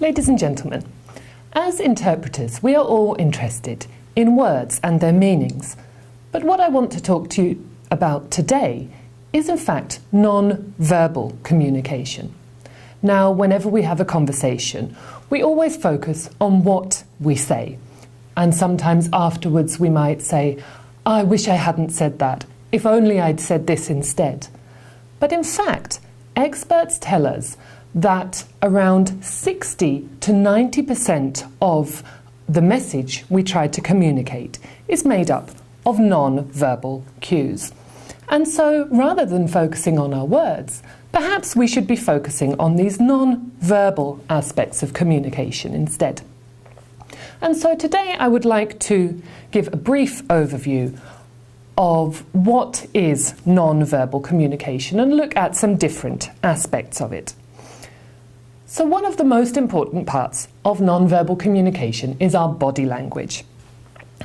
Ladies and gentlemen, as interpreters, we are all interested in words and their meanings. But what I want to talk to you about today is in fact non-verbal communication. Now, whenever we have a conversation, we always focus on what we say. And sometimes afterwards we might say, I wish I hadn't said that. If only I'd said this instead. But in fact, experts tell us that around 60 to 90% of the message we try to communicate is made up of non-verbal cues. And so, rather than focusing on our words, perhaps we should be focusing on these non-verbal aspects of communication instead. And so today I would like to give a brief overview of what is non-verbal communication and look at some different aspects of it. So one of the most important parts of non-verbal communication is our body language.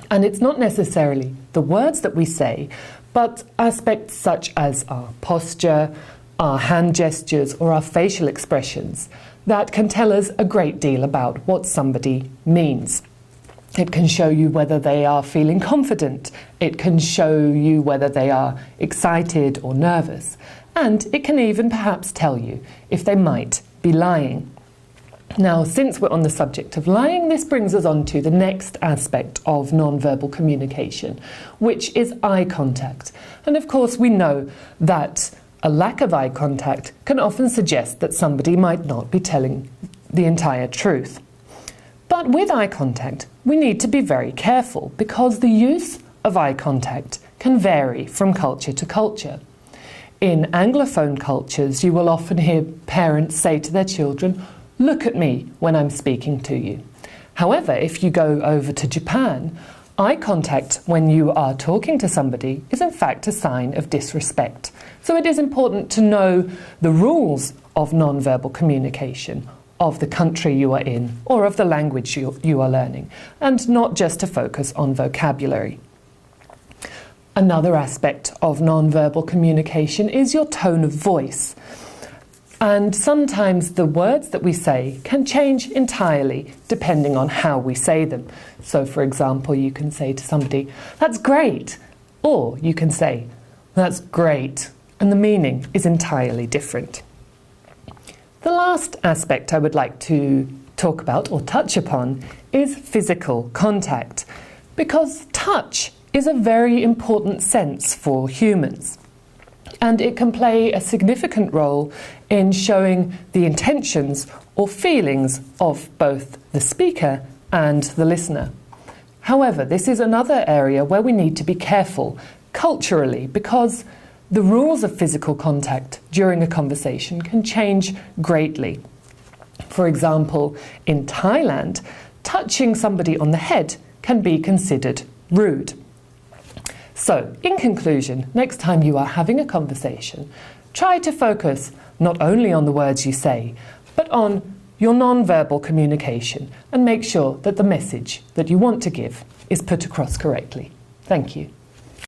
And it's not necessarily the words that we say, but aspects such as our posture, our hand gestures, or our facial expressions that can tell us a great deal about what somebody means. It can show you whether they are feeling confident. It can show you whether they are excited or nervous. And it can even perhaps tell you if they might be lying. Now, since we're on the subject of lying, this brings us on to the next aspect of non-verbal communication, which is eye contact. And of course, we know that a lack of eye contact can often suggest that somebody might not be telling the entire truth. But with eye contact, we need to be very careful because the use of eye contact can vary from culture to culture. In Anglophone cultures, you will often hear parents say to their children, "Look at me when I'm speaking to you." However, if you go over to Japan, eye contact when you are talking to somebody is in fact a sign of disrespect. So it is important to know the rules of non-verbal communication of the country you are in or of the language you are learning, and not just to focus on vocabulary. Another aspect of non-verbal communication is your tone of voice. And sometimes the words that we say can change entirely depending on how we say them. So, for example, you can say to somebody, "That's great," or you can say, "That's great," and the meaning is entirely different. The last aspect I would like to talk about or touch upon is physical contact, because touch is a very important sense for humans. And it can play a significant role in showing the intentions or feelings of both the speaker and the listener. However, this is another area where we need to be careful culturally, because the rules of physical contact during a conversation can change greatly. For example, in Thailand, touching somebody on the head can be considered rude. So, in conclusion, next time you are having a conversation, try to focus not only on the words you say, but on your non-verbal communication, and make sure that the message that you want to give is put across correctly. Thank you.